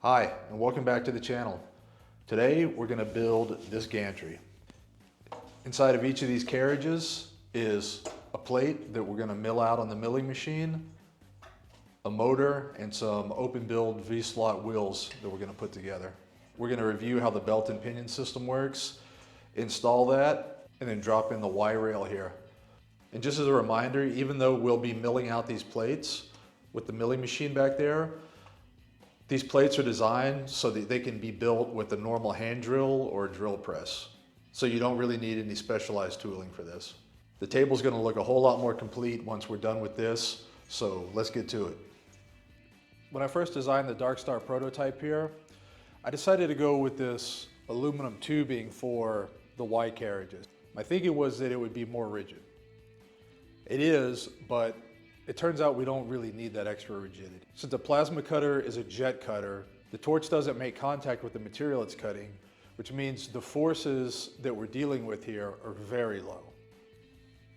Hi, and welcome back to the channel. Today we're going to build this gantry. Inside of each of these carriages is a plate that we're going to mill out on the milling machine, a motor, and some open build V-slot wheels that we're going to put together. We're going to review how the belt and pinion system works, install that, and then drop in the Y-rail here. And just as a reminder, even though we'll be milling out these plates with the milling machine back there, these plates are designed so that they can be built with a normal hand drill or drill press. So you don't really need any specialized tooling for this. The table's gonna look a whole lot more complete once we're done with this, so let's get to it. When I first designed the Dark Star prototype here, I decided to go with this aluminum tubing for the Y carriages. My thinking was that it would be more rigid. It is, but it turns out we don't really need that extra rigidity. Since a plasma cutter is a jet cutter, the torch doesn't make contact with the material it's cutting, which means the forces that we're dealing with here are very low.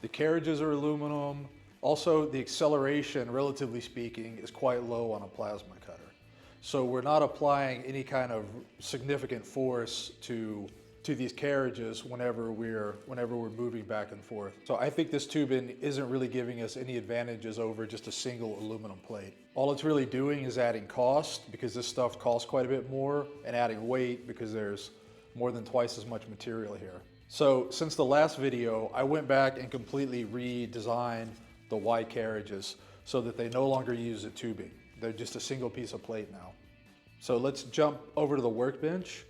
The carriages are aluminum. Also, the acceleration, relatively speaking, is quite low on a plasma cutter. So we're not applying any kind of significant force to these carriages whenever we're moving back and forth. So I think this tubing isn't really giving us any advantages over just a single aluminum plate. All it's really doing is adding cost, because this stuff costs quite a bit more, and adding weight because there's more than twice as much material here. So since the last video, I went back and completely redesigned the Y carriages so that they no longer use a tubing. They're just a single piece of plate now. So let's jump over to the workbench.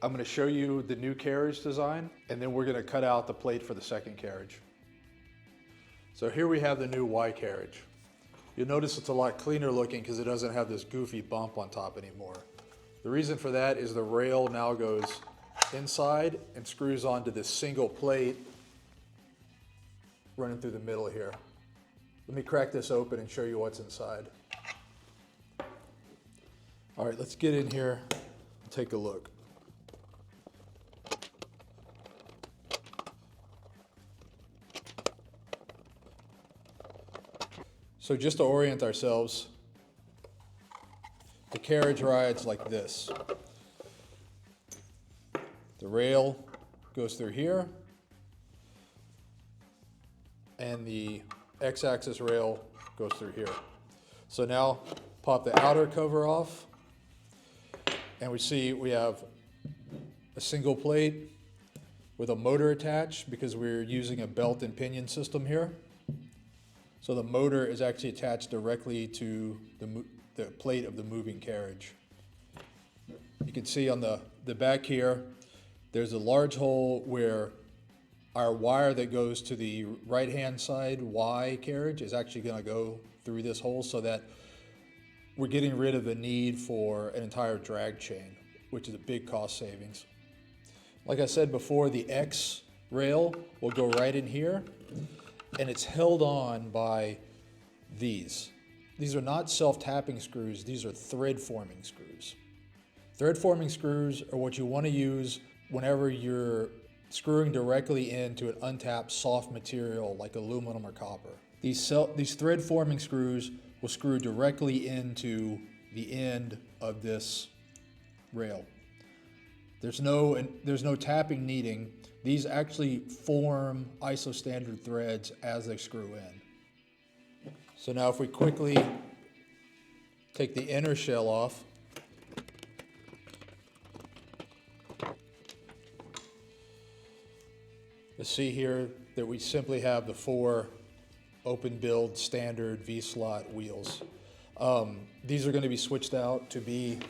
I'm going to show you the new carriage design, and then we're going to cut out the plate for the second carriage. So here we have the new Y carriage. You'll notice it's a lot cleaner looking because it doesn't have this goofy bump on top anymore. The reason for that is the rail now goes inside and screws onto this single plate running through the middle here. Let me crack this open and show you what's inside. All right, let's get in here and take a look. So just to orient ourselves, the carriage rides like this. The rail goes through here, and the X-axis rail goes through here. So now pop the outer cover off, and we see we have a single plate with a motor attached because we're using a belt and pinion system here. So the motor is actually attached directly to the plate of the moving carriage. You can see on the back here, there's a large hole where our wire that goes to the right-hand side Y carriage is actually going to go through this hole, so that we're getting rid of the need for an entire drag chain, which is a big cost savings. Like I said before, the X rail will go right in here, and it's held on by these. These are not self-tapping screws, these are thread-forming screws. Thread-forming screws are what you want to use whenever you're screwing directly into an untapped soft material like aluminum or copper. These thread-forming screws will screw directly into the end of this rail. There's no tapping needing. These actually form ISO standard threads as they screw in. So now if we quickly take the inner shell off, you'll see here that we simply have the 4 open build standard V-slot wheels. These are going to be switched out to be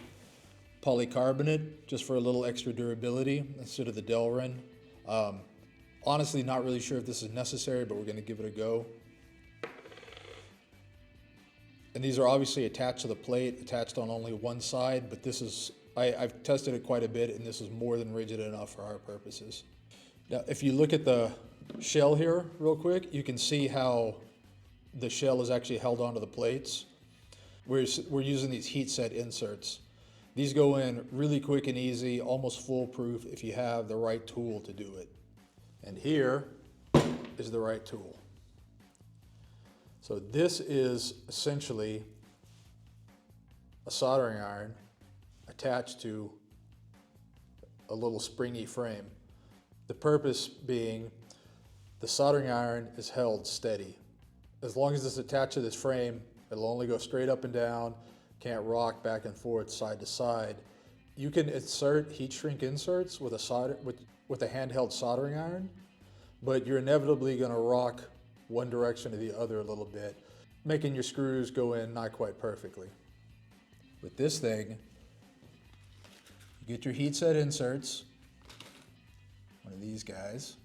polycarbonate just for a little extra durability instead of the Delrin. Honestly, not really sure if this is necessary, but we're going to give it a go. And these are obviously attached to the plate, attached on only one side, but this is, I've tested it quite a bit, and this is more than rigid enough for our purposes. Now, if you look at the shell here real quick, you can see how the shell is actually held onto the plates. We're using these heat set inserts. These go in really quick and easy, almost foolproof if you have the right tool to do it. And here is the right tool. So this is essentially a soldering iron attached to a little springy frame. The purpose being the soldering iron is held steady. As long as it's attached to this frame, it'll only go straight up and down, can't rock back and forth side to side. You can insert heat shrink inserts with a handheld soldering iron, but you're inevitably gonna rock one direction or the other a little bit, making your screws go in not quite perfectly. With this thing, you get your heat set inserts, one of these guys.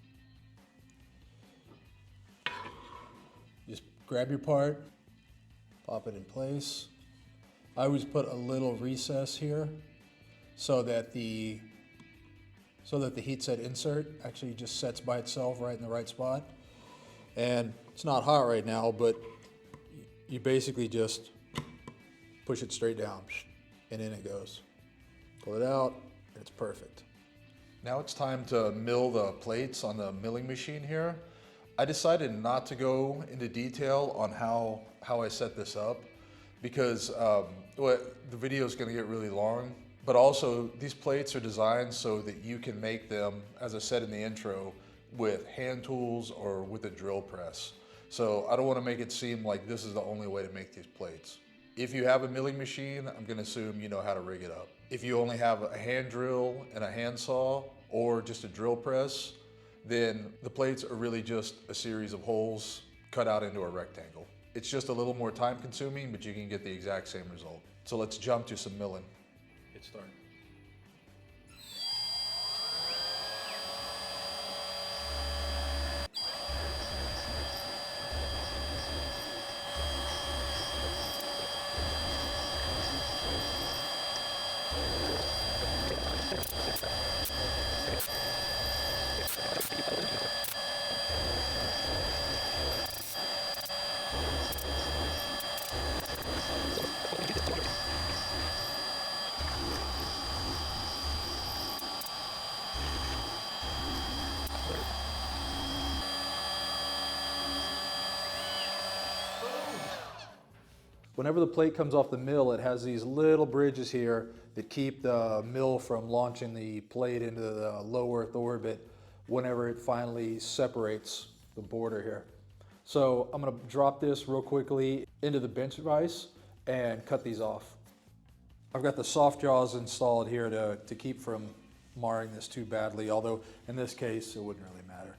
Just grab your part, pop it in place. I always put a little recess here so that the heat set insert actually just sets by itself right in the right spot. And it's not hot right now, but you basically just push it straight down and in it goes. Pull it out, and it's perfect. Now it's time to mill the plates on the milling machine here. I decided not to go into detail on how I set this up because the video is going to get really long. But also, these plates are designed so that you can make them, as I said in the intro, with hand tools or with a drill press. So I don't want to make it seem like this is the only way to make these plates. If you have a milling machine, I'm going to assume you know how to rig it up. If you only have a hand drill and a handsaw or just a drill press, then the plates are really just a series of holes cut out into a rectangle. It's just a little more time consuming, but you can get the exact same result. So let's jump to some milling. Get started. Whenever the plate comes off the mill, it has these little bridges here that keep the mill from launching the plate into the low Earth orbit whenever it finally separates the border here. So I'm gonna drop this real quickly into the bench vise and cut these off. I've got the soft jaws installed here to keep from marring this too badly, although in this case it wouldn't really matter.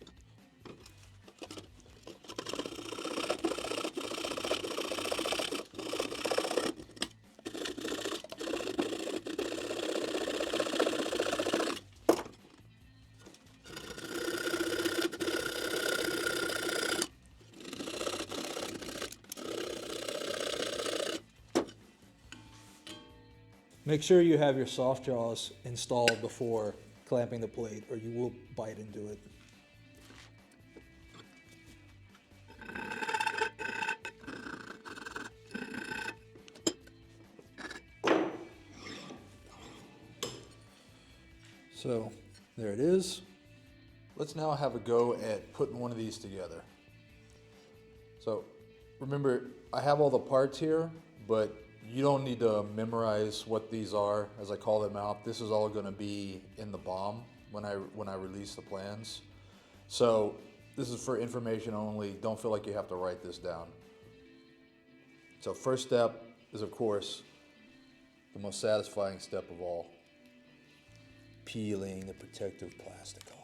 Make sure you have your soft jaws installed before clamping the plate or you will bite into it. So there it is. Let's now have a go at putting one of these together. So remember, I have all the parts here, but you don't need to memorize what these are as I call them out. This is all going to be in the BOM when I release the plans. So this is for information only. Don't feel like you have to write this down. So first step is, of course, the most satisfying step of all. Peeling the protective plastic off.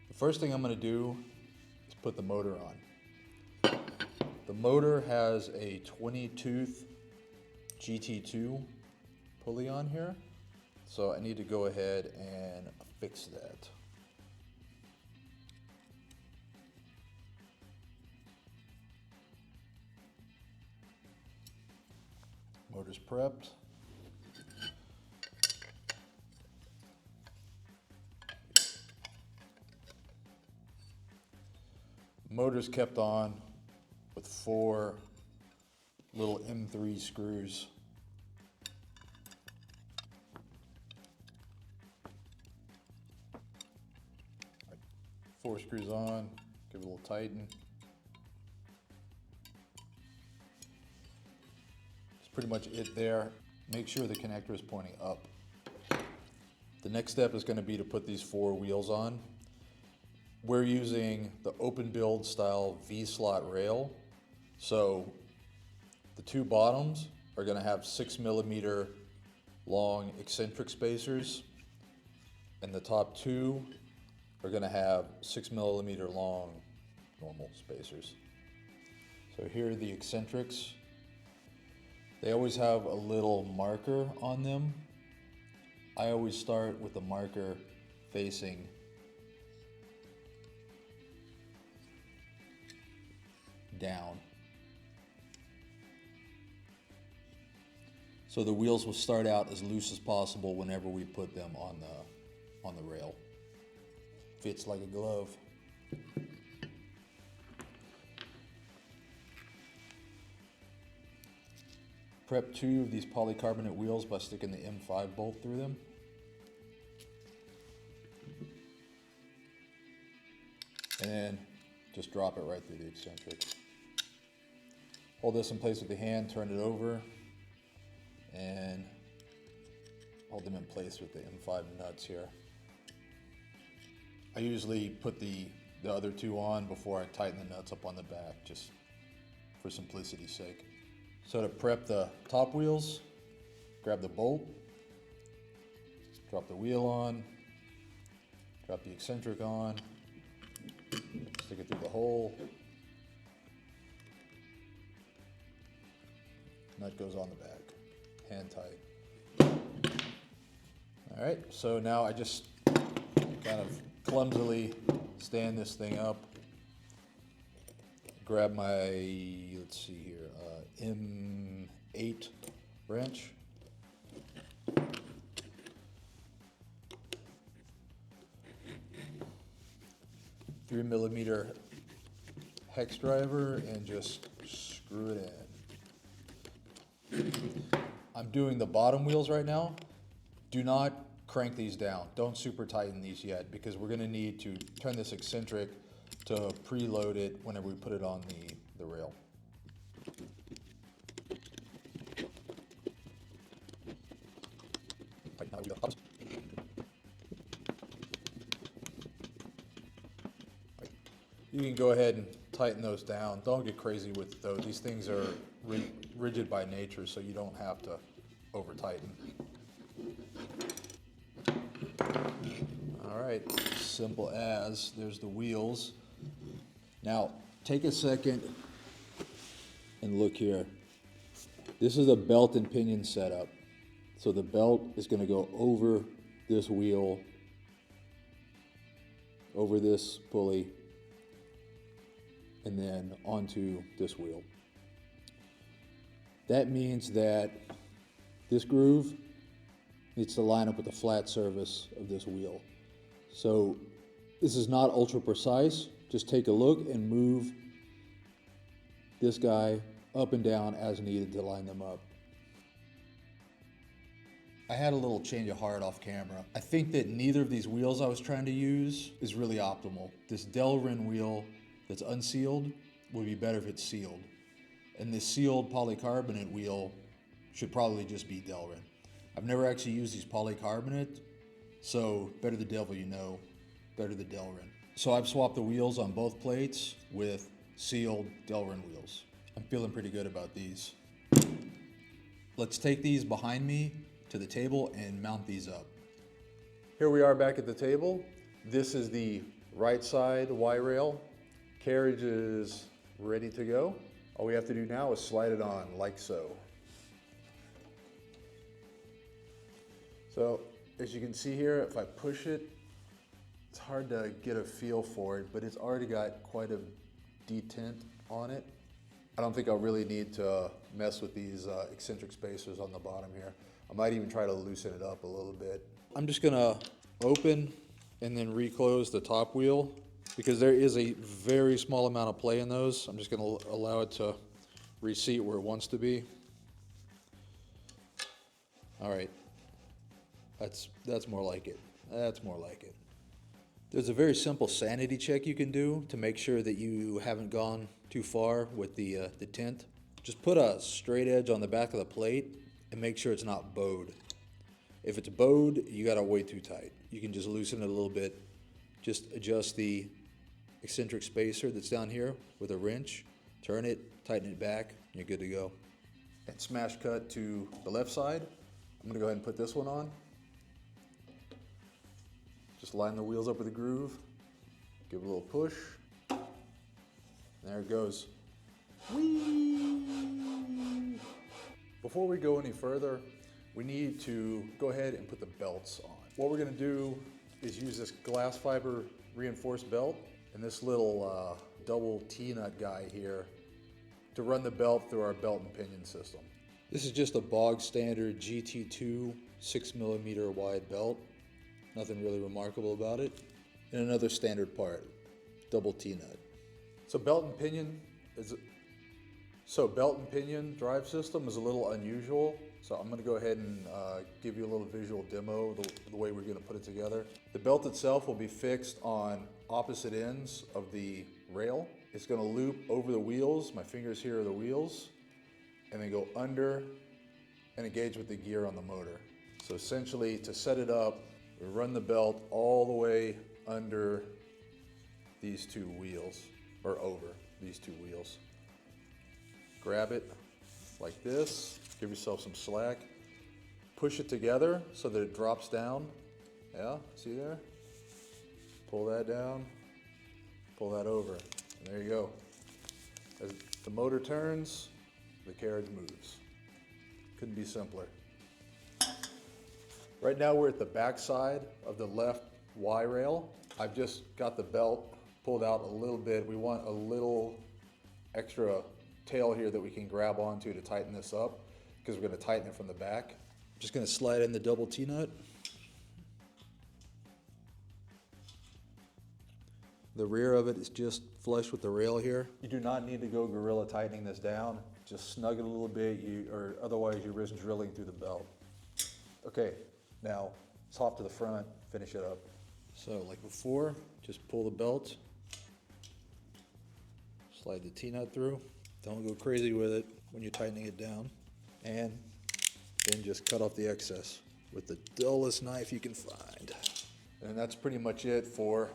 The first thing I'm going to do is put the motor on. The motor has a 20-tooth GT2 pulley on here, so I need to go ahead and fix that. Motor's prepped. Motor's kept on with 4 little M3 screws. Right. 4 screws on, give it a little tighten. That's pretty much it there. Make sure the connector is pointing up. The next step is going to be to put these 4 wheels on. We're using the open build style V-slot rail. So the 2 bottoms are going to have 6mm long eccentric spacers, and the top 2 are going to have 6mm long normal spacers. So here are the eccentrics. They always have a little marker on them. I always start with the marker facing down. So the wheels will start out as loose as possible whenever we put them on the rail. Fits like a glove. Prep 2 of these polycarbonate wheels by sticking the M5 bolt through them. And then just drop it right through the eccentric. Hold this in place with the hand, turn it over, and hold them in place with the M5 nuts here. I usually put the other 2 on before I tighten the nuts up on the back, just for simplicity's sake. So to prep the top wheels, grab the bolt, drop the wheel on, drop the eccentric on, stick it through the hole, nut goes on the back, hand tight. All right, so now I just kind of clumsily stand this thing up, grab my, let's see here, M8 wrench. $3mm hex driver, and just screw it in. I'm doing the bottom wheels right now. Do not crank these down. Don't super tighten these yet, because we're going to need to turn this eccentric to preload it whenever we put it on the rail. You can go ahead and tighten those down. Don't get crazy with those. These things are rigid by nature, so you don't have to over tighten. All right, simple as. There's the wheels. Now, take a second and look here. This is a belt and pinion setup. So the belt is going to go over this wheel, over this pulley, and then onto this wheel. That means that this groove needs to line up with the flat surface of this wheel. So this is not ultra precise. Just take a look and move this guy up and down as needed to line them up. I had a little change of heart off camera. I think that neither of these wheels I was trying to use is really optimal. This Delrin wheel that's unsealed would be better if it's sealed. And this sealed polycarbonate wheel should probably just be Delrin. I've never actually used these polycarbonate, so better the devil you know, better the Delrin. So I've swapped the wheels on both plates with sealed Delrin wheels. I'm feeling pretty good about these. Let's take these behind me to the table and mount these up. Here we are back at the table. This is the right side Y rail. Carriage is ready to go. All we have to do now is slide it on like so. So as you can see here, if I push it, it's hard to get a feel for it, but it's already got quite a detent on it. I don't think I'll really need to mess with these eccentric spacers on the bottom here. I might even try to loosen it up a little bit. I'm just gonna open and then reclose the top wheel Because there is a very small amount of play in those, I'm just gonna allow it to reseat where it wants to be. All right, that's more like it. That's more like it. There's a very simple sanity check you can do to make sure that you haven't gone too far with the tint. Just put a straight edge on the back of the plate and make sure it's not bowed. If it's bowed, you got it way too tight. You can just loosen it a little bit. Just adjust the eccentric spacer that's down here with a wrench. Turn it, tighten it back, and you're good to go. And smash cut to the left side. I'm gonna go ahead and put this one on. Just line the wheels up with a groove. Give it a little push. There it goes. Whee! Before we go any further, we need to go ahead and put the belts on. What we're gonna do is use this glass fiber reinforced belt and this little double T-nut guy here to run the belt through our belt and pinion system. This is just a bog standard GT2 6mm wide belt. Nothing really remarkable about it. And another standard part, double T-nut. So belt and pinion drive system is a little unusual. So I'm gonna go ahead and give you a little visual demo the way we're gonna put it together. The belt itself will be fixed on opposite ends of the rail. It's gonna loop over the wheels. My fingers here are the wheels. And then go under and engage with the gear on the motor. So essentially, to set it up, we run the belt all the way under these two wheels, or over these two wheels. Grab it like this, give yourself some slack. Push it together so that it drops down. Yeah, see there? Pull that down, pull that over, and there you go. As the motor turns, the carriage moves. Couldn't be simpler. Right now we're at the back side of the left Y rail. I've just got the belt pulled out a little bit. We want a little extra tail here that we can grab onto to tighten this up because we're going to tighten it from the back. Just going to slide in the double T-nut. The rear of it is just flush with the rail here. You do not need to go gorilla tightening this down. Just snug it a little bit, or otherwise you risk drilling through the belt. Okay, now top to the front, finish it up. So like before, just pull the belt, slide the T-nut through. Don't go crazy with it when you're tightening it down. And then just cut off the excess with the dullest knife you can find. And that's pretty much it for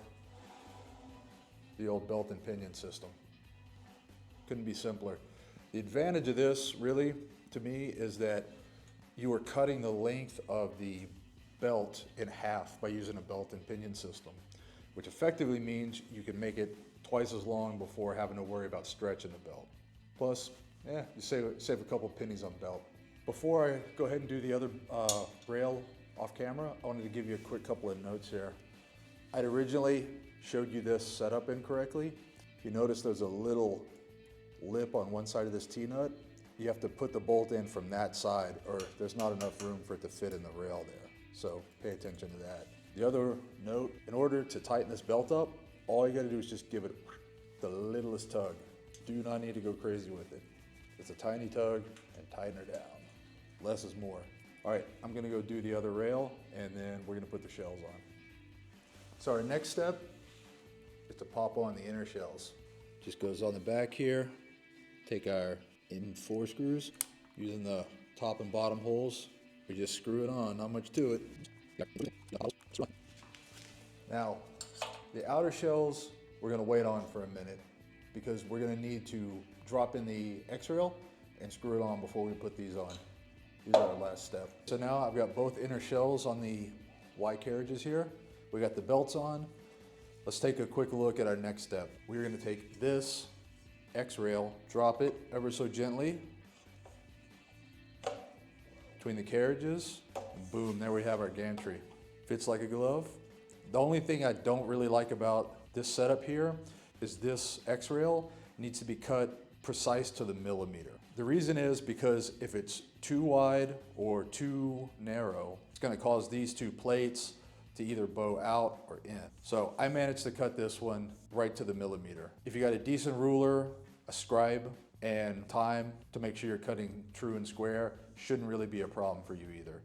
the old belt and pinion system. Couldn't be simpler. The advantage of this, really, to me, is that you are cutting the length of the belt in half by using a belt and pinion system, which effectively means you can make it twice as long before having to worry about stretching the belt. Plus, you save a couple pennies on belt. Before I go ahead and do the other rail off camera, I wanted to give you a quick couple of notes here. I'd originally showed you this setup incorrectly. If you notice there's a little lip on one side of this T-nut, you have to put the bolt in from that side or there's not enough room for it to fit in the rail there. So pay attention to that. The other note, in order to tighten this belt up, all you gotta do is just give it the littlest tug. Do not need to go crazy with it. It's a tiny tug and tighten her down. Less is more. All right, I'm gonna go do the other rail and then we're gonna put the shells on. So our next step is to pop on the inner shells. Just goes on the back here. Take our M4 screws, using the top and bottom holes. We just screw it on, not much to it. Now, the outer shells, we're gonna wait on for a minute because we're gonna need to drop in the X-rail and screw it on before we put these on. These are our last step. So now I've got both inner shells on the Y carriages here. We got the belts on. Let's take a quick look at our next step. We're gonna take this X-rail, drop it ever so gently between the carriages, and boom, there we have our gantry. Fits like a glove. The only thing I don't really like about this setup here is this X-rail needs to be cut precise to the millimeter. The reason is because if it's too wide or too narrow, it's gonna cause these two plates to either bow out or in. So I managed to cut this one right to the millimeter. If you got a decent ruler, a scribe, and time to make sure you're cutting true and square, shouldn't really be a problem for you either.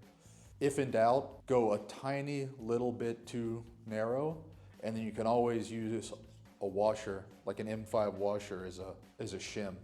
If in doubt, go a tiny little bit too narrow, and then you can always use a washer, like an M5 washer as a shim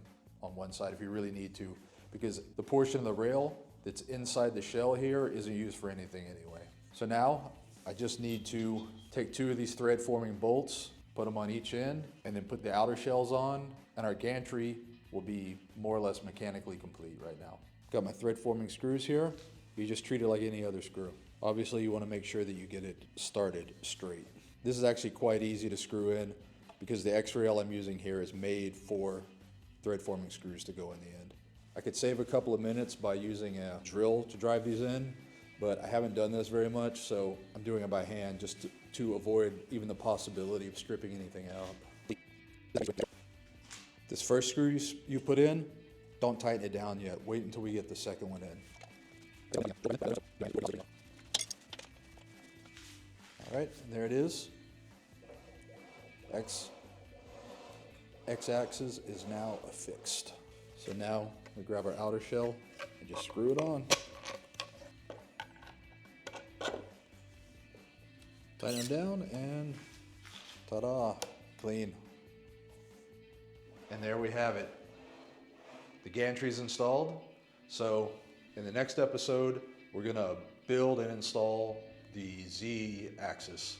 on one side if you really need to, because the portion of the rail that's inside the shell here isn't used for anything anyway. So now I just need to take 2 of these thread forming bolts, put them on each end, and then put the outer shells on, and our gantry will be more or less mechanically complete right now. Got my thread forming screws here. You just treat it like any other screw. Obviously you want to make sure that you get it started straight. This is actually quite easy to screw in because the X-rail I'm using here is made for thread forming screws to go in the end. I could save a couple of minutes by using a drill to drive these in, but I haven't done this very much, so I'm doing it by hand just to avoid even the possibility of stripping anything out. This first screw you put in, don't tighten it down yet. Wait until we get the second one in. All right, and there it is. X-axis is now affixed. So now we grab our outer shell and just screw it on. Tighten them down and ta-da, clean. And there we have it. The gantry's installed. So in the next episode, we're gonna build and install the Z-axis.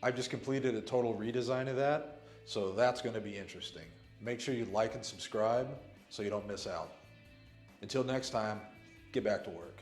I've just completed a total redesign of that, so that's gonna be interesting. Make sure you like and subscribe so you don't miss out. Until next time, get back to work.